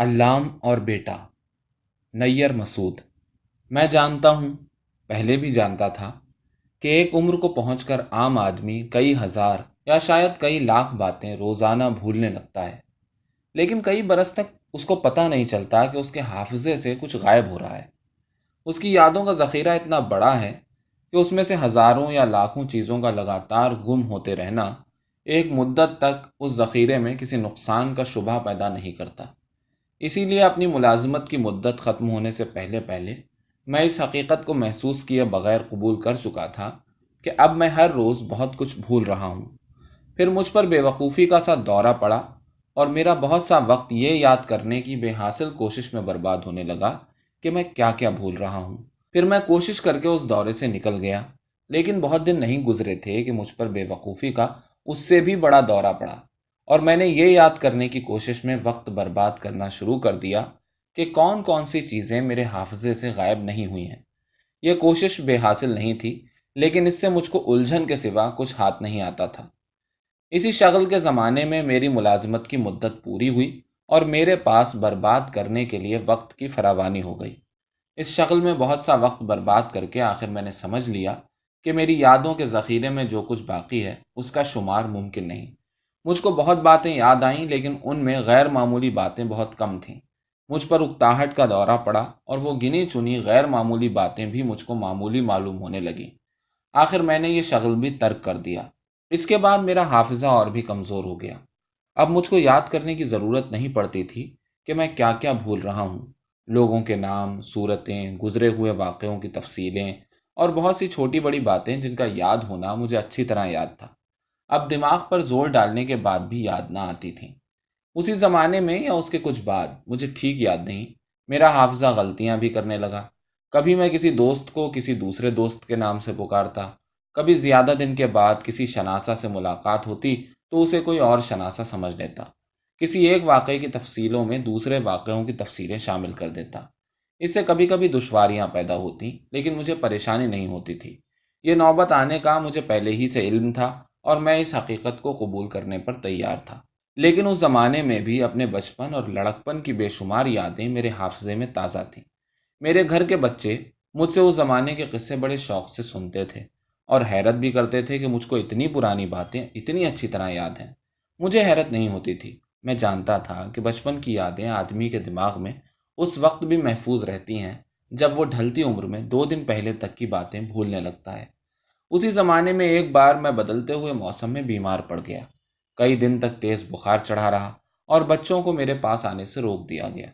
علام اور بیٹا نیر مسعود۔ میں جانتا ہوں، پہلے بھی جانتا تھا، کہ ایک عمر کو پہنچ کر عام آدمی کئی ہزار یا شاید کئی لاکھ باتیں روزانہ بھولنے لگتا ہے، لیکن کئی برس تک اس کو پتہ نہیں چلتا کہ اس کے حافظے سے کچھ غائب ہو رہا ہے۔ اس کی یادوں کا ذخیرہ اتنا بڑا ہے کہ اس میں سے ہزاروں یا لاکھوں چیزوں کا لگاتار گم ہوتے رہنا ایک مدت تک اس ذخیرے میں کسی نقصان کا شبہ پیدا نہیں کرتا۔ اسی لیے اپنی ملازمت کی مدت ختم ہونے سے پہلے پہلے میں اس حقیقت کو محسوس کیے بغیر قبول کر چکا تھا کہ اب میں ہر روز بہت کچھ بھول رہا ہوں۔ پھر مجھ پر بے وقوفی کا سا دورہ پڑا اور میرا بہت سا وقت یہ یاد کرنے کی بے حاصل کوشش میں برباد ہونے لگا کہ میں کیا کیا بھول رہا ہوں۔ پھر میں کوشش کر کے اس دورے سے نکل گیا، لیکن بہت دن نہیں گزرے تھے کہ مجھ پر بے وقوفی کا اس سے بھی بڑا دورہ پڑا، اور میں نے یہ یاد کرنے کی کوشش میں وقت برباد کرنا شروع کر دیا کہ کون کون سی چیزیں میرے حافظے سے غائب نہیں ہوئی ہیں۔ یہ کوشش بے حاصل نہیں تھی، لیکن اس سے مجھ کو الجھن کے سوا کچھ ہاتھ نہیں آتا تھا۔ اسی شغل کے زمانے میں میری ملازمت کی مدت پوری ہوئی اور میرے پاس برباد کرنے کے لیے وقت کی فراوانی ہو گئی۔ اس شغل میں بہت سا وقت برباد کر کے آخر میں نے سمجھ لیا کہ میری یادوں کے ذخیرے میں جو کچھ باقی ہے اس کا شمار ممکن نہیں۔ مجھ کو بہت باتیں یاد آئیں، لیکن ان میں غیر معمولی باتیں بہت کم تھیں۔ مجھ پر اکتاہٹ کا دورہ پڑا اور وہ گنی چنی غیر معمولی باتیں بھی مجھ کو معمولی معلوم ہونے لگیں۔ آخر میں نے یہ شغل بھی ترک کر دیا۔ اس کے بعد میرا حافظہ اور بھی کمزور ہو گیا۔ اب مجھ کو یاد کرنے کی ضرورت نہیں پڑتی تھی کہ میں کیا کیا بھول رہا ہوں۔ لوگوں کے نام، صورتیں، گزرے ہوئے واقعوں کی تفصیلیں اور بہت سی چھوٹی بڑی باتیں جن کا یاد ہونا مجھے اچھی طرح یاد تھا، اب دماغ پر زور ڈالنے کے بعد بھی یاد نہ آتی تھیں۔ اسی زمانے میں یا اس کے کچھ بعد، مجھے ٹھیک یاد نہیں، میرا حافظہ غلطیاں بھی کرنے لگا۔ کبھی میں کسی دوست کو کسی دوسرے دوست کے نام سے پکارتا، کبھی زیادہ دن کے بعد کسی شناسہ سے ملاقات ہوتی تو اسے کوئی اور شناسہ سمجھ لیتا، کسی ایک واقعے کی تفصیلوں میں دوسرے واقعوں کی تفصیلیں شامل کر دیتا۔ اس سے کبھی کبھی دشواریاں پیدا ہوتی، لیکن مجھے پریشانی نہیں ہوتی تھی۔ یہ نوبت آنے کا مجھے پہلے ہی سے علم تھا اور میں اس حقیقت کو قبول کرنے پر تیار تھا۔ لیکن اس زمانے میں بھی اپنے بچپن اور لڑکپن کی بے شمار یادیں میرے حافظے میں تازہ تھیں۔ میرے گھر کے بچے مجھ سے اس زمانے کے قصے بڑے شوق سے سنتے تھے اور حیرت بھی کرتے تھے کہ مجھ کو اتنی پرانی باتیں اتنی اچھی طرح یاد ہیں۔ مجھے حیرت نہیں ہوتی تھی، میں جانتا تھا کہ بچپن کی یادیں آدمی کے دماغ میں اس وقت بھی محفوظ رہتی ہیں جب وہ ڈھلتی عمر میں 2 دن پہلے تک کی باتیں بھولنے لگتا ہے۔ اسی زمانے میں ایک بار میں بدلتے ہوئے موسم میں بیمار پڑ گیا۔ کئی دن تک تیز بخار چڑھا رہا اور بچوں کو میرے پاس آنے سے روک دیا گیا۔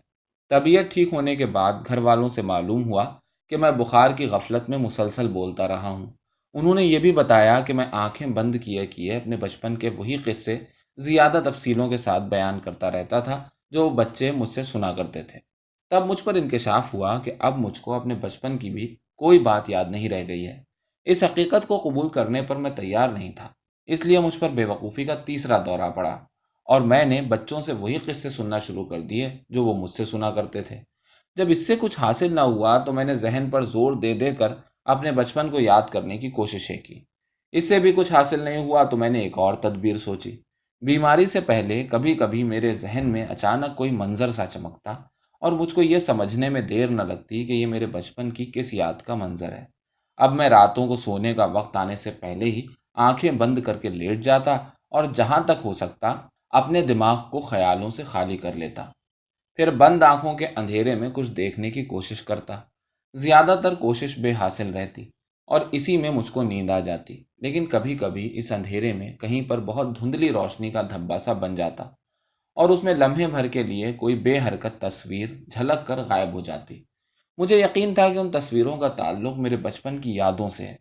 طبیعت ٹھیک ہونے کے بعد گھر والوں سے معلوم ہوا کہ میں بخار کی غفلت میں مسلسل بولتا رہا ہوں۔ انہوں نے یہ بھی بتایا کہ میں آنکھیں بند کیے کیے اپنے بچپن کے وہی قصے زیادہ تفصیلوں کے ساتھ بیان کرتا رہتا تھا جو بچے مجھ سے سنا کرتے تھے۔ تب مجھ پر انکشاف ہوا کہ اب مجھ کو اپنے بچپن کی بھی کوئی بات یاد نہیں رہ گئی ہے۔ اس حقیقت کو قبول کرنے پر میں تیار نہیں تھا، اس لیے مجھ پر بے وقوفی کا تیسرا دورہ پڑا اور میں نے بچوں سے وہی قصے سننا شروع کر دیے جو وہ مجھ سے سنا کرتے تھے۔ جب اس سے کچھ حاصل نہ ہوا تو میں نے ذہن پر زور دے دے کر اپنے بچپن کو یاد کرنے کی کوششیں کی۔ اس سے بھی کچھ حاصل نہیں ہوا تو میں نے ایک اور تدبیر سوچی۔ بیماری سے پہلے کبھی کبھی میرے ذہن میں اچانک کوئی منظر سا چمکتا اور مجھ کو یہ سمجھنے میں دیر نہ لگتی کہ یہ میرے بچپن کی کس یاد کا منظر ہے۔ اب میں راتوں کو سونے کا وقت آنے سے پہلے ہی آنکھیں بند کر کے لیٹ جاتا اور جہاں تک ہو سکتا اپنے دماغ کو خیالوں سے خالی کر لیتا۔ پھر بند آنکھوں کے اندھیرے میں کچھ دیکھنے کی کوشش کرتا۔ زیادہ تر کوشش بے حاصل رہتی اور اسی میں مجھ کو نیند آ جاتی، لیکن کبھی کبھی اس اندھیرے میں کہیں پر بہت دھندلی روشنی کا دھبا سا بن جاتا اور اس میں لمحے بھر کے لیے کوئی بے حرکت تصویر جھلک کر غائب ہو جاتی۔ مجھے یقین تھا کہ ان تصویروں کا تعلق میرے بچپن کی یادوں سے ہے،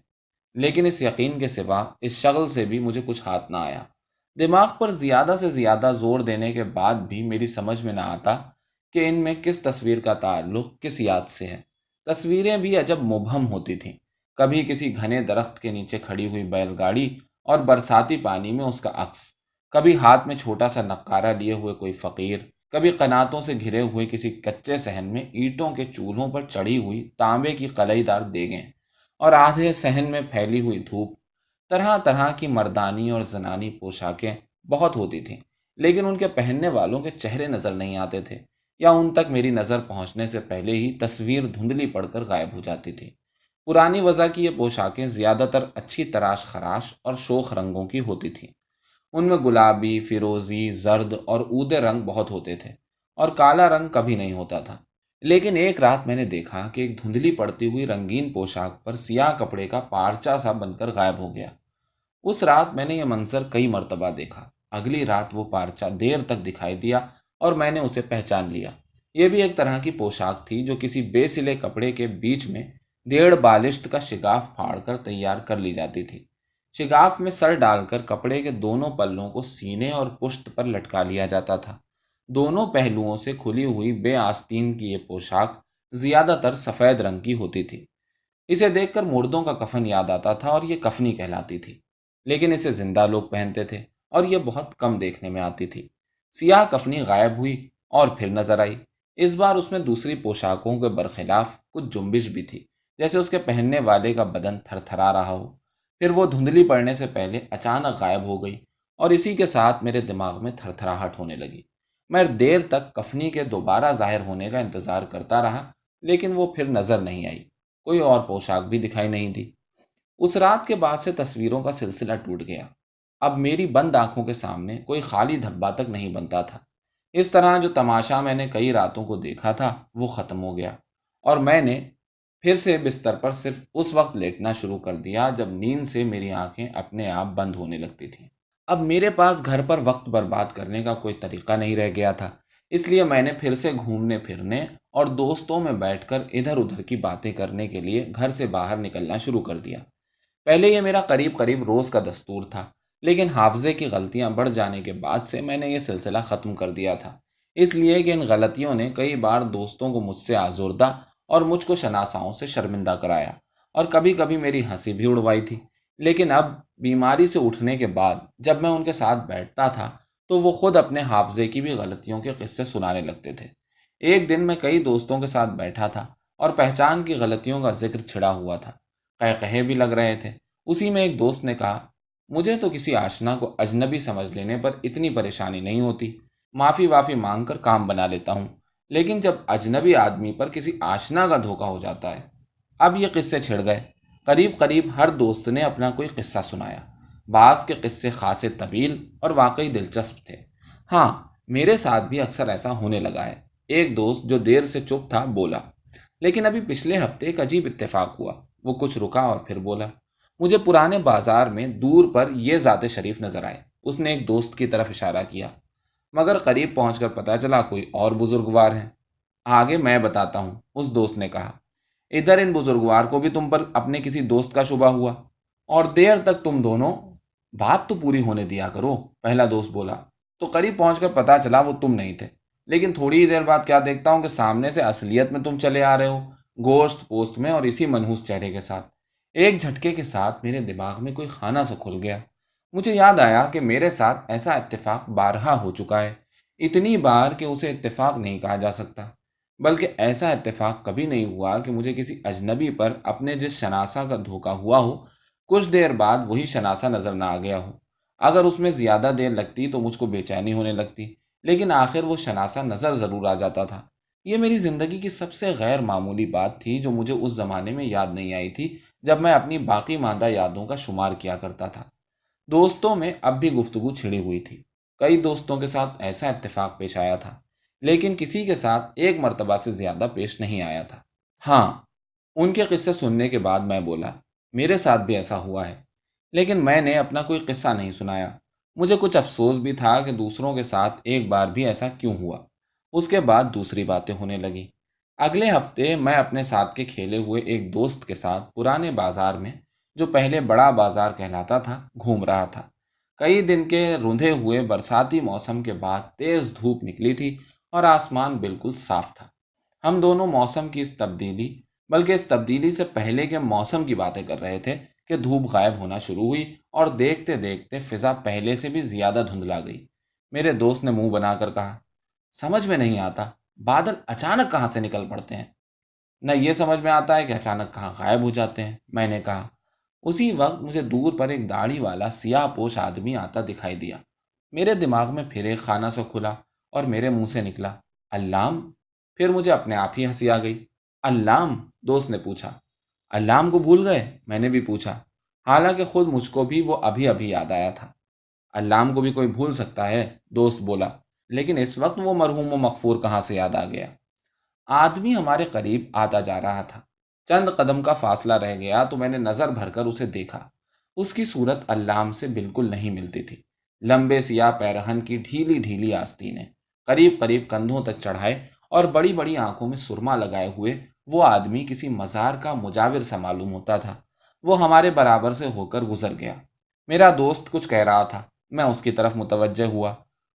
لیکن اس یقین کے سوا اس شغل سے بھی مجھے کچھ ہاتھ نہ آیا۔ دماغ پر زیادہ سے زیادہ زور دینے کے بعد بھی میری سمجھ میں نہ آتا کہ ان میں کس تصویر کا تعلق کس یاد سے ہے۔ تصویریں بھی عجب مبہم ہوتی تھیں، کبھی کسی گھنے درخت کے نیچے کھڑی ہوئی بیل گاڑی اور برساتی پانی میں اس کا عکس، کبھی ہاتھ میں چھوٹا سا نقارہ لیے ہوئے کوئی فقیر، کبھی قناتوں سے گھرے ہوئے کسی کچے صحن میں اینٹوں کے چولہوں پر چڑھی ہوئی تانبے کی قلعی دار دیگیں اور آدھے صحن میں پھیلی ہوئی دھوپ۔ طرح طرح کی مردانی اور زنانی پوشاکیں بہت ہوتی تھیں، لیکن ان کے پہننے والوں کے چہرے نظر نہیں آتے تھے۔ یا ان تک میری نظر پہنچنے سے پہلے ہی تصویر دھندلی پڑ کر غائب ہو جاتی تھی۔ پرانی وضع کی یہ پوشاکیں زیادہ تر اچھی تراش خراش اور شوخ رنگوں کی ہوتی تھیں۔ ان میں گلابی، فیروزی، زرد اور اودے رنگ بہت ہوتے تھے، اور کالا رنگ کبھی نہیں ہوتا تھا۔ لیکن ایک رات میں نے دیکھا کہ ایک دھندلی پڑتی ہوئی رنگین پوشاک پر سیاہ کپڑے کا پارچہ سا بن کر غائب ہو گیا۔ اس رات میں نے یہ منظر کئی مرتبہ دیکھا۔ اگلی رات وہ پارچہ دیر تک دکھائی دیا اور میں نے اسے پہچان لیا۔ یہ بھی ایک طرح کی پوشاک تھی جو کسی بے سلے کپڑے کے بیچ میں 1.5 بالشت کا شگاف پھاڑ کر تیار کر لی جاتی تھی۔ شگاف میں سر ڈال کر کپڑے کے دونوں پلوں کو سینے اور پشت پر لٹکا لیا جاتا تھا۔ دونوں پہلوؤں سے کھلی ہوئی بے آستین کی یہ پوشاک زیادہ تر سفید رنگ کی ہوتی تھی۔ اسے دیکھ کر مردوں کا کفن یاد آتا تھا اور یہ کفنی کہلاتی تھی، لیکن اسے زندہ لوگ پہنتے تھے اور یہ بہت کم دیکھنے میں آتی تھی۔ سیاہ کفنی غائب ہوئی اور پھر نظر آئی۔ اس بار اس میں دوسری پوشاکوں کے برخلاف کچھ جنبش بھی تھی، جیسے اس کے پہننے والے کا بدن تھر تھرا رہا ہو۔ پھر وہ دھندلی پڑنے سے پہلے اچانک غائب ہو گئی، اور اسی کے ساتھ میرے دماغ میں تھر تھراہٹ ہونے لگی۔ میں دیر تک کفنی کے دوبارہ ظاہر ہونے کا انتظار کرتا رہا، لیکن وہ پھر نظر نہیں آئی۔ کوئی اور پوشاک بھی دکھائی نہیں دی۔ اس رات کے بعد سے تصویروں کا سلسلہ ٹوٹ گیا۔ اب میری بند آنکھوں کے سامنے کوئی خالی دھبا تک نہیں بنتا تھا۔ اس طرح جو تماشا میں نے کئی راتوں کو دیکھا تھا وہ ختم ہو گیا، اور میں نے پھر سے بستر پر صرف اس وقت لیٹنا شروع کر دیا جب نیند سے میری آنکھیں اپنے آپ بند ہونے لگتی تھیں۔ اب میرے پاس گھر پر وقت برباد کرنے کا کوئی طریقہ نہیں رہ گیا تھا، اس لیے میں نے پھر سے گھومنے پھرنے اور دوستوں میں بیٹھ کر ادھر ادھر کی باتیں کرنے کے لیے گھر سے باہر نکلنا شروع کر دیا۔ پہلے یہ میرا قریب قریب روز کا دستور تھا، لیکن حافظے کی غلطیاں بڑھ جانے کے بعد سے میں نے یہ سلسلہ ختم کر دیا تھا، اس لیے کہ ان غلطیوں نے کئی بار دوستوں کو مجھ سے آزردہ اور مجھ کو شناساؤں سے شرمندہ کرایا، اور کبھی کبھی میری ہنسی بھی اڑوائی تھی۔ لیکن اب بیماری سے اٹھنے کے بعد جب میں ان کے ساتھ بیٹھتا تھا تو وہ خود اپنے حافظے کی بھی غلطیوں کے قصے سنانے لگتے تھے۔ ایک دن میں کئی دوستوں کے ساتھ بیٹھا تھا اور پہچان کی غلطیوں کا ذکر چھڑا ہوا تھا، قہقہے بھی لگ رہے تھے۔ اسی میں ایک دوست نے کہا، مجھے تو کسی آشنا کو اجنبی سمجھ لینے پر اتنی پریشانی نہیں ہوتی، معافی وافی مانگ کر کام بنا لیتا ہوں، لیکن جب اجنبی آدمی پر کسی آشنا کا دھوکہ ہو جاتا ہے۔ اب یہ قصے چھڑ گئے۔ قریب قریب ہر دوست نے اپنا کوئی قصہ سنایا۔ بعض کے قصے خاصے طویل اور واقعی دلچسپ تھے۔ ہاں، میرے ساتھ بھی اکثر ایسا ہونے لگا ہے۔ ایک دوست جو دیر سے چپ تھا بولا، لیکن ابھی پچھلے ہفتے ایک عجیب اتفاق ہوا۔ وہ کچھ رکا اور پھر بولا، مجھے پرانے بازار میں دور پر یہ ذات شریف نظر آئے۔ اس نے ایک دوست کی طرف اشارہ کیا، مگر قریب پہنچ کر پتا چلا کوئی اور بزرگوار ہیں۔ آگے میں بتاتا ہوں، اس دوست نے کہا۔ ادھر ان بزرگوار کو بھی تم پر اپنے کسی دوست کا شبہ ہوا، اور دیر تک تم دونوں بات تو پوری ہونے دیا کرو، پہلا دوست بولا۔ تو قریب پہنچ کر پتا چلا وہ تم نہیں تھے، لیکن تھوڑی ہی دیر بعد کیا دیکھتا ہوں کہ سامنے سے اصلیت میں تم چلے آ رہے ہو، گوشت پوست میں اور اسی منحوس چہرے کے ساتھ۔ ایک جھٹکے کے ساتھ میرے دماغ میں کوئی خانہ سا کھل گیا۔ مجھے یاد آیا کہ میرے ساتھ ایسا اتفاق بارہا ہو چکا ہے، اتنی بار کہ اسے اتفاق نہیں کہا جا سکتا، بلکہ ایسا اتفاق کبھی نہیں ہوا کہ مجھے کسی اجنبی پر اپنے جس شناسا کا دھوکہ ہوا ہو، کچھ دیر بعد وہی شناسا نظر نہ آ گیا ہو۔ اگر اس میں زیادہ دیر لگتی تو مجھ کو بے چینی ہونے لگتی، لیکن آخر وہ شناسا نظر ضرور آ جاتا تھا۔ یہ میری زندگی کی سب سے غیر معمولی بات تھی جو مجھے اس زمانے میں یاد نہیں آئی تھی جب میں اپنی باقی ماندہ یادوں کا شمار کیا کرتا تھا۔ دوستوں میں اب بھی گفتگو چھڑی ہوئی تھی۔ کئی دوستوں کے ساتھ ایسا اتفاق پیش آیا تھا، لیکن کسی کے ساتھ ایک مرتبہ سے زیادہ پیش نہیں آیا تھا۔ ہاں، ان کے قصے سننے کے بعد میں بولا، میرے ساتھ بھی ایسا ہوا ہے، لیکن میں نے اپنا کوئی قصہ نہیں سنایا۔ مجھے کچھ افسوس بھی تھا کہ دوسروں کے ساتھ ایک بار بھی ایسا کیوں ہوا۔ اس کے بعد دوسری باتیں ہونے لگی۔ اگلے ہفتے میں اپنے ساتھ کے کھیلے ہوئے ایک دوست کے ساتھ پرانے بازار میں، جو پہلے بڑا بازار کہلاتا تھا، گھوم رہا تھا۔ کئی دن کے رندھے ہوئے برساتی موسم کے بعد تیز دھوپ نکلی تھی اور آسمان بالکل صاف تھا۔ ہم دونوں موسم کی اس تبدیلی، بلکہ اس تبدیلی سے پہلے کے موسم کی باتیں کر رہے تھے کہ دھوپ غائب ہونا شروع ہوئی اور دیکھتے دیکھتے فضا پہلے سے بھی زیادہ دھندلا گئی۔ میرے دوست نے منہ بنا کر کہا، سمجھ میں نہیں آتا، بادل اچانک کہاں سے نکل پڑتے ہیں؟ نہ یہ سمجھ میں آتا ہے کہ اچانک کہاں غائب ہو جاتے ہیں، میں نے کہا۔ اسی وقت مجھے دور پر ایک داڑھی والا سیاہ پوش آدمی آتا دکھائی دیا۔ میرے دماغ میں پھر ایک خانہ سا کھلا اور میرے منہ سے نکلا، علام؟ پھر مجھے اپنے آپ ہی ہنسی آ گئی۔ علام؟ دوست نے پوچھا۔ علام کو بھول گئے؟ میں نے بھی پوچھا، حالانکہ خود مجھ کو بھی وہ ابھی ابھی یاد آیا تھا۔ علام کو بھی کوئی بھول سکتا ہے، دوست بولا، لیکن اس وقت وہ مرحوم و مغفور کہاں سے یاد آ گیا؟ آدمی ہمارے قریب آتا جا رہا تھا۔ چند قدم کا فاصلہ رہ گیا تو میں نے نظر بھر کر اسے دیکھا۔ اس کی صورت علام سے بالکل نہیں ملتی تھی۔ لمبے سیاہ پیرہن کی ڈھیلی ڈھیلی آستینیں، قریب قریب کندھوں تک چڑھائے اور بڑی بڑی آنکھوں میں سرما لگائے ہوئے وہ آدمی کسی مزار کا مجاور سا معلوم ہوتا تھا۔ وہ ہمارے برابر سے ہو کر گزر گیا۔ میرا دوست کچھ کہہ رہا تھا، میں اس کی طرف متوجہ ہوا۔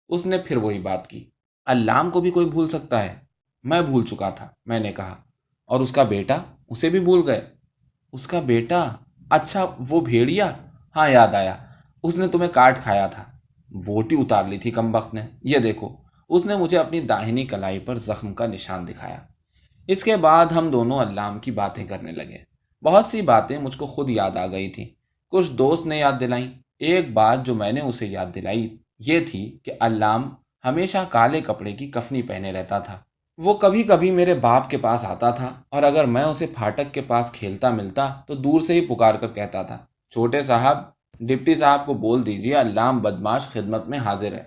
اس نے پھر وہی بات کی، علام کو بھی کوئی بھول سکتا ہے؟ میں بھول چکا تھا، میں نے کہا۔ اور اس کا بیٹا، اسے بھی بھول گئے؟ اس کا بیٹا؟ اچھا، وہ بھیڑیا، ہاں یاد آیا، اس نے تمہیں کاٹ کھایا تھا۔ بوٹی اتار لی تھی کمبخت نے، یہ دیکھو۔ اس نے مجھے اپنی داہنی کلائی پر زخم کا نشان دکھایا۔ اس کے بعد ہم دونوں علام کی باتیں کرنے لگے۔ بہت سی باتیں مجھ کو خود یاد آ گئی تھی، کچھ دوست نے یاد دلائیں۔ ایک بات جو میں نے اسے یاد دلائی یہ تھی کہ علام ہمیشہ کالے کپڑے کی کفنی پہنے رہتا تھا۔ وہ کبھی کبھی میرے باپ کے پاس آتا تھا، اور اگر میں اسے پھاٹک کے پاس کھیلتا ملتا تو دور سے ہی پکار کر کہتا تھا، چھوٹے صاحب، ڈپٹی صاحب کو بول دیجیے علام بدماش خدمت میں حاضر ہے۔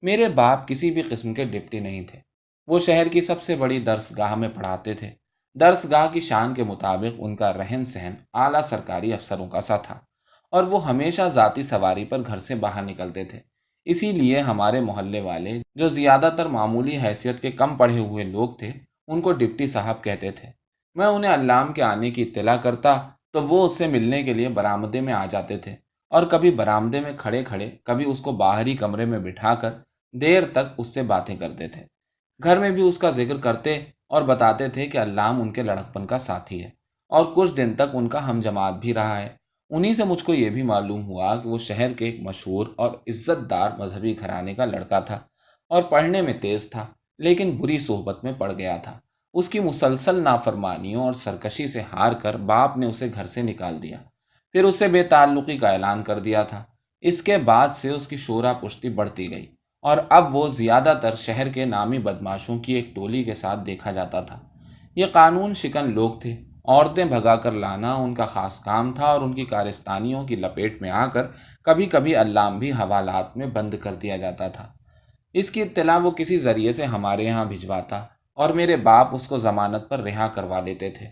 میرے باپ کسی بھی قسم کے ڈپٹی نہیں تھے۔ وہ شہر کی سب سے بڑی درس گاہ میں پڑھاتے تھے۔ درس گاہ کی شان کے مطابق ان کا رہن سہن اعلیٰ سرکاری افسروں کا سا تھا، اور وہ ہمیشہ ذاتی سواری پر گھر سے باہر نکلتے تھے۔ اسی لیے ہمارے محلے والے، جو زیادہ تر معمولی حیثیت کے کم پڑھے ہوئے لوگ تھے، ان کو ڈپٹی صاحب کہتے تھے۔ میں انہیں علام کے آنے کی اطلاع کرتا تو وہ اس سے ملنے کے لیے برآمدے میں آ جاتے تھے، اور کبھی برآمدے میں کھڑے کھڑے، کبھی اس کو باہری کمرے میں بٹھا کر دیر تک اس سے باتیں کرتے تھے۔ گھر میں بھی اس کا ذکر کرتے اور بتاتے تھے کہ علام ان کے لڑکپن کا ساتھی ہے، اور کچھ دن تک ان کا ہم جماعت بھی رہا ہے۔ انہی سے مجھ کو یہ بھی معلوم ہوا کہ وہ شہر کے ایک مشہور اور عزت دار مذہبی گھرانے کا لڑکا تھا، اور پڑھنے میں تیز تھا، لیکن بری صحبت میں پڑ گیا تھا۔ اس کی مسلسل نافرمانیوں اور سرکشی سے ہار کر باپ نے اسے گھر سے نکال دیا، پھر اسے بے تعلقی کا اعلان کر دیا تھا۔ اس کے بعد سے اس کی شورا پشتی بڑھتی گئی، اور اب وہ زیادہ تر شہر کے نامی بدماشوں کی ایک ٹولی کے ساتھ دیکھا جاتا تھا۔ یہ قانون شکن لوگ تھے، عورتیں بھگا کر لانا ان کا خاص کام تھا، اور ان کی کارستانیوں کی لپیٹ میں آ کر کبھی کبھی علام بھی حوالات میں بند کر دیا جاتا تھا۔ اس کی اطلاع وہ کسی ذریعے سے ہمارے یہاں بھجواتا، اور میرے باپ اس کو ضمانت پر رہا کروا لیتے تھے۔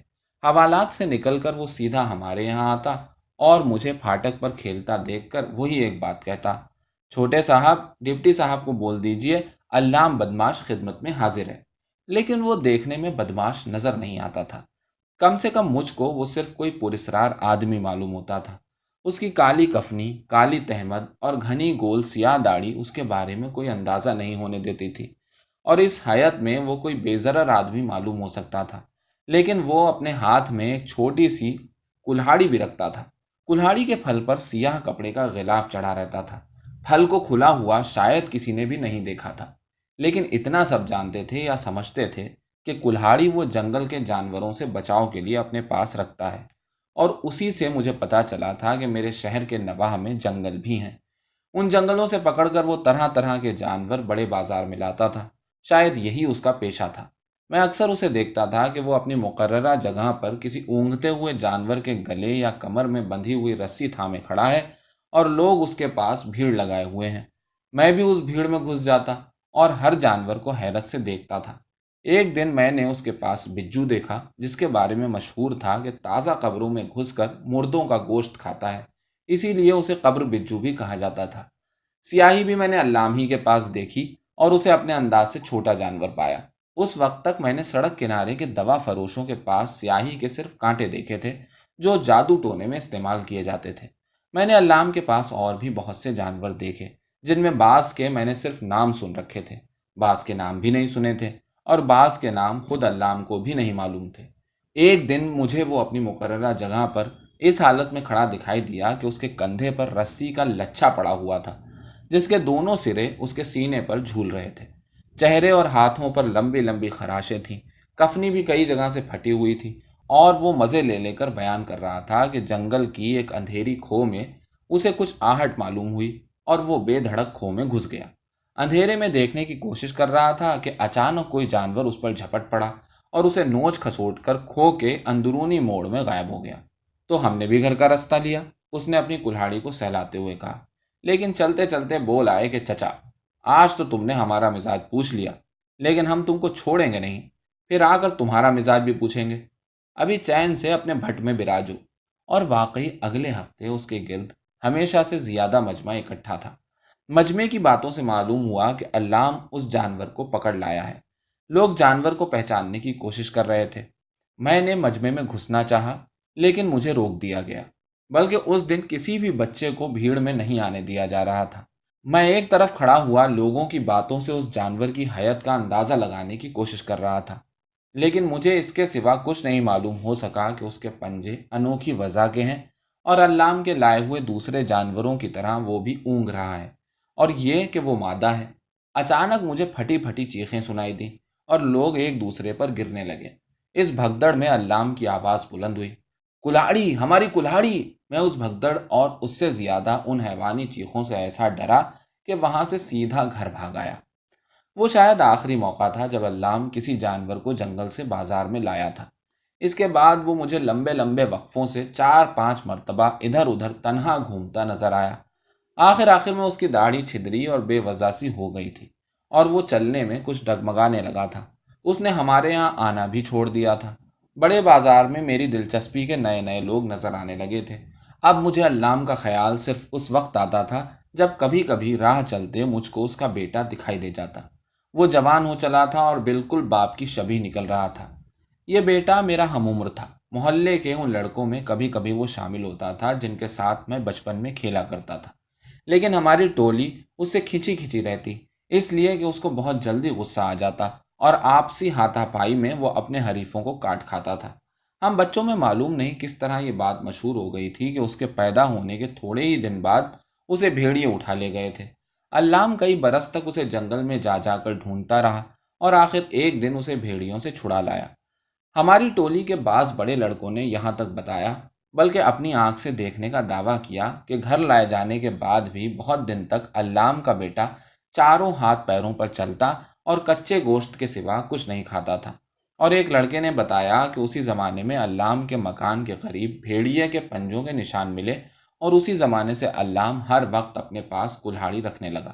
حوالات سے نکل کر وہ سیدھا ہمارے یہاں آتا، اور مجھے پھاٹک پر کھیلتا دیکھ کر وہی ایک بات کہتا، چھوٹے صاحب، ڈپٹی صاحب کو بول دیجئے علام بدماش خدمت میں حاضر ہے۔ لیکن وہ دیکھنے میں بدماش نظر نہیں آتا تھا۔ کم سے کم مجھ کو وہ صرف کوئی پراسرار آدمی معلوم ہوتا تھا۔ اس کی کالی کفنی، کالی تہمد اور گھنی گول سیاہ داڑھی اس کے بارے میں کوئی اندازہ نہیں ہونے دیتی تھی، اور اس حیت میں وہ کوئی بے ضرر آدمی معلوم ہو سکتا تھا۔ لیکن وہ اپنے ہاتھ میں ایک چھوٹی سی کلہاڑی بھی رکھتا تھا۔ کلہاڑی کے پھل پر سیاہ کپڑے کا غلاف چڑھا رہتا تھا۔ پھل کو کھلا ہوا شاید کسی نے بھی نہیں دیکھا تھا، لیکن اتنا سب جانتے تھے یا سمجھتے تھے کہ کلہاڑی وہ جنگل کے جانوروں سے بچاؤ کے لیے اپنے پاس رکھتا ہے، اور اسی سے مجھے پتا چلا تھا کہ میرے شہر کے نواح میں جنگل بھی ہیں۔ ان جنگلوں سے پکڑ کر وہ طرح طرح کے جانور بڑے بازار میں لاتا تھا۔ شاید یہی اس کا پیشہ تھا۔ میں اکثر اسے دیکھتا تھا کہ وہ اپنی مقررہ جگہ پر کسی اونگتے ہوئے جانور کے گلے یا کمر میں بندھی ہوئی رسی تھامے کھڑا ہے، اور لوگ اس کے پاس بھیڑ لگائے ہوئے ہیں۔ میں بھی اس بھیڑ میں گھس جاتا اور ہر جانور کو حیرت سے دیکھتا تھا۔ ایک دن میں نے اس کے پاس بجو دیکھا، جس کے بارے میں مشہور تھا کہ تازہ قبروں میں گھس کر مردوں کا گوشت کھاتا ہے، اسی لیے اسے قبر بجو بھی کہا جاتا تھا۔ سیاہی بھی میں نے علام ہی کے پاس دیکھی، اور اسے اپنے انداز سے چھوٹا جانور پایا۔ اس وقت تک میں نے سڑک کنارے کے دوا فروشوں کے پاس سیاہی کے صرف کانٹے دیکھے تھے، جو جادو ٹونے میں استعمال کیے جاتے تھے۔ میں نے علام کے پاس اور بھی بہت سے جانور دیکھے، جن میں بعض کے میں نے صرف نام سن رکھے تھے، بعض کے نام بھی نہیں سنے تھے، اور بعض کے نام خود علام کو بھی نہیں معلوم تھے۔ ایک دن مجھے وہ اپنی مقررہ جگہ پر اس حالت میں کھڑا دکھائی دیا کہ اس کے کندھے پر رسی کا لچھا پڑا ہوا تھا، جس کے دونوں سرے اس کے سینے پر جھول رہے تھے۔ چہرے اور ہاتھوں پر لمبی لمبی خراشیں تھیں، کفنی بھی کئی جگہ سے پھٹی ہوئی تھی، اور وہ مزے لے لے کر بیان کر رہا تھا کہ جنگل کی ایک اندھیری کھو میں اسے کچھ آہٹ معلوم ہوئی، اور وہ بے دھڑک کھو میں گھس گیا۔ اندھیرے میں دیکھنے کی کوشش کر رہا تھا کہ اچانک کوئی جانور اس پر جھپٹ پڑا اور اسے نوچ کھسوٹ کر کھو کے اندرونی موڑ میں غائب ہو گیا۔ تو ہم نے بھی گھر کا رستہ لیا، اس نے اپنی کلہاڑی کو سہلاتے ہوئے کہا، لیکن چلتے چلتے بول آئے کہ چچا، آج تو تم نے ہمارا مزاج پوچھ لیا، لیکن ہم تم کو چھوڑیں گے نہیں، پھر آ کر تمہارا مزاج بھی پوچھیں گے۔ ابھی چین سے اپنے بھٹ میں براجو۔ اور واقعی اگلے ہفتے اس کے گرد ہمیشہ سے زیادہ مجمع اکٹھا تھا۔ مجمع کی باتوں سے معلوم ہوا کہ علام اس جانور کو پکڑ لایا ہے۔ لوگ جانور کو پہچاننے کی کوشش کر رہے تھے۔ میں نے مجمع میں گھسنا چاہا، لیکن مجھے روک دیا گیا، بلکہ اس دن کسی بھی بچے کو بھیڑ میں نہیں آنے دیا جا رہا تھا۔ میں ایک طرف کھڑا ہوا لوگوں کی باتوں سے اس جانور کی حیت کا اندازہ لگانے کی کوشش کر رہا تھا، لیکن مجھے اس کے سوا کچھ نہیں معلوم ہو سکا کہ اس کے پنجے انوکھی وضع کے ہیں اور علام کے لائے ہوئے دوسرے جانوروں کی طرح وہ بھی اونگ رہا ہے، اور یہ کہ وہ مادہ ہے۔ اچانک مجھے پھٹی پھٹی چیخیں سنائی دیں اور لوگ ایک دوسرے پر گرنے لگے۔ اس بھگدڑ میں علام کی آواز بلند ہوئی، کلاڑی، ہماری کلاڑی! میں اس بھگدڑ اور اس سے زیادہ ان حیوانی چیخوں سے ایسا ڈرا کہ وہاں سے سیدھا گھر بھاگ آیا۔ وہ شاید آخری موقع تھا جب علام کسی جانور کو جنگل سے بازار میں لایا تھا۔ اس کے بعد وہ مجھے لمبے لمبے وقفوں سے 4-5 مرتبہ ادھر ادھر تنہا گھومتا نظر آیا۔ آخر میں اس کی داڑھی چھدری اور بے وضع سی ہو گئی تھی، اور وہ چلنے میں کچھ ڈگمگانے لگا تھا۔ اس نے ہمارے یہاں آنا بھی چھوڑ دیا تھا۔ بڑے بازار میں میری دلچسپی کے نئے نئے لوگ نظر آنے لگے تھے۔ اب مجھے علام کا خیال صرف اس وقت آتا تھا جب کبھی کبھی راہ چلتے مجھ کو اس کا بیٹا دکھائی دے جاتا۔ وہ جوان ہو چلا تھا اور بالکل باپ کی شبیہ نکل رہا تھا۔ یہ بیٹا میرا ہم عمر تھا۔ محلے کے ان لڑکوں میں کبھی کبھی وہ شامل ہوتا تھا جن کے ساتھ میں بچپن میں کھیلا کرتا تھا، لیکن ہماری ٹولی اس سے کھنچی کھنچی رہتی، اس لیے کہ اس کو بہت جلدی غصہ آ جاتا اور آپسی ہاتھا پائی میں وہ اپنے حریفوں کو کاٹ کھاتا تھا۔ ہم بچوں میں معلوم نہیں کس طرح یہ بات مشہور ہو گئی تھی کہ اس کے پیدا ہونے کے تھوڑے ہی دن بعد اسے بھیڑیے اٹھا لے گئے تھے۔ علام کئی برس تک اسے جنگل میں جا جا کر ڈھونڈتا رہا اور آخر ایک دن اسے بھیڑیوں سے چھڑا لایا۔ ہماری ٹولی کے بعض بڑے لڑکوں نے یہاں تک بتایا، بلکہ اپنی آنکھ سے دیکھنے کا دعویٰ کیا کہ گھر لائے جانے کے بعد بھی بہت دن تک علام کا بیٹا چاروں ہاتھ پیروں پر چلتا اور کچے گوشت کے سوا کچھ نہیں کھاتا تھا۔ اور ایک لڑکے نے بتایا کہ اسی زمانے میں علام کے مکان کے قریب بھیڑیے کے پنجوں کے نشان ملے، اور اسی زمانے سے علام ہر وقت اپنے پاس کلہاڑی رکھنے لگا۔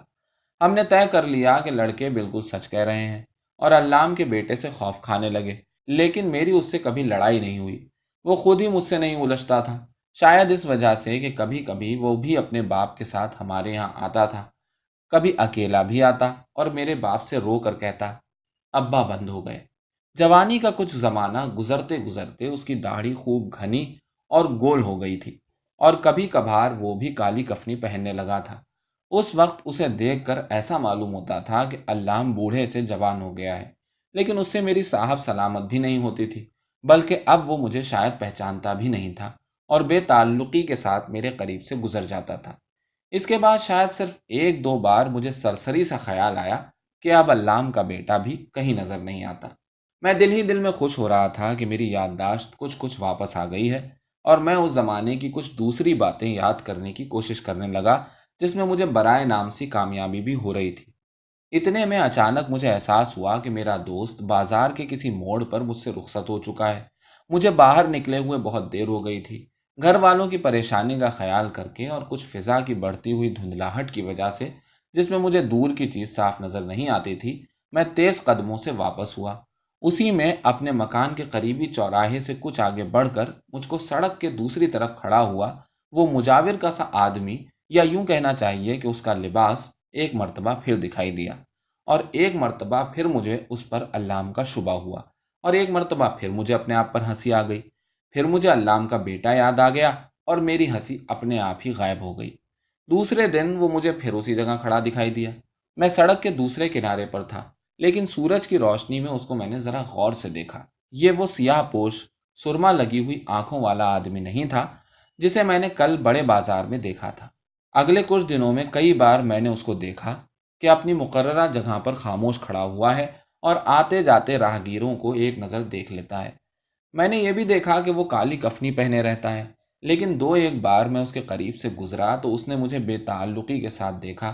ہم نے طے کر لیا کہ لڑکے بالکل سچ کہہ رہے ہیں، اور علام کے بیٹے سے خوف کھانے لگے، لیکن میری اس سے کبھی لڑائی نہیں ہوئی۔ وہ خود ہی مجھ سے نہیں الجھتا تھا، شاید اس وجہ سے کہ کبھی کبھی وہ بھی اپنے باپ کے ساتھ ہمارے یہاں آتا تھا، کبھی اکیلا بھی آتا اور میرے باپ سے رو کر کہتا، ابا بند ہو گئے۔ جوانی کا کچھ زمانہ گزرتے گزرتے اس کی داڑھی خوب گھنی اور گول ہو گئی تھی، اور کبھی کبھار وہ بھی کالی کفنی پہننے لگا تھا۔ اس وقت اسے دیکھ کر ایسا معلوم ہوتا تھا کہ علام بوڑھے سے جوان ہو گیا ہے، لیکن اس سے میری صاحب سلامت بھی نہیں ہوتی تھی، بلکہ اب وہ مجھے شاید پہچانتا بھی نہیں تھا اور بے تعلقی کے ساتھ میرے قریب سے گزر جاتا تھا۔ اس کے بعد شاید صرف ایک دو بار مجھے سرسری سا خیال آیا کہ اب علام کا بیٹا بھی کہیں نظر نہیں آتا۔ میں دل ہی دل میں خوش ہو رہا تھا کہ میری یادداشت کچھ کچھ واپس آ گئی ہے، اور میں اس زمانے کی کچھ دوسری باتیں یاد کرنے کی کوشش کرنے لگا جس میں مجھے برائے نام سی کامیابی بھی ہو رہی تھی۔ اتنے میں اچانک مجھے احساس ہوا کہ میرا دوست بازار کے کسی موڑ پر مجھ سے رخصت ہو چکا ہے۔ مجھے باہر نکلے ہوئے بہت دیر ہو گئی تھی۔ گھر والوں کی پریشانی کا خیال کر کے اور کچھ فضا کی بڑھتی ہوئی دھندلاہٹ کی وجہ سے، جس میں مجھے دور کی چیز صاف نظر نہیں آتی تھی، میں تیز قدموں سے واپس ہوا۔ اسی میں اپنے مکان کے قریبی چوراہے سے کچھ آگے بڑھ کر مجھ کو سڑک کے دوسری طرف کھڑا ہوا وہ مجاور کا سا آدمی، یا یوں کہنا چاہیے کہ اس کا لباس، ایک مرتبہ پھر دکھائی دیا، اور ایک مرتبہ پھر مجھے اس پر علام کا شبہ ہوا، اور ایک مرتبہ پھر مجھے اپنے آپ پر ہنسی آ گئی۔ پھر مجھے علام کا بیٹا یاد آ گیا اور میری ہنسی اپنے آپ ہی غائب ہو گئی۔ دوسرے دن وہ مجھے پھر اسی جگہ کھڑا دکھائی دیا۔ میں سڑک کے دوسرے کنارے پر تھا، لیکن سورج کی روشنی میں اس کو میں نے ذرا غور سے دیکھا۔ یہ وہ سیاہ پوش، سرما لگی ہوئی آنکھوں والا آدمی نہیں تھا جسے میں نے کل بڑے بازار میں دیکھا تھا۔ اگلے کچھ دنوں میں کئی بار میں نے اس کو دیکھا کہ اپنی مقررہ جگہ پر خاموش کھڑا ہوا ہے اور آتے جاتے راہگیروں کو ایک نظر دیکھ لیتا ہے۔ میں نے یہ بھی دیکھا کہ وہ کالی کفنی پہنے رہتا ہے، لیکن دو ایک بار میں اس کے قریب سے گزرا تو اس نے مجھے بے تعلقی کے ساتھ دیکھا،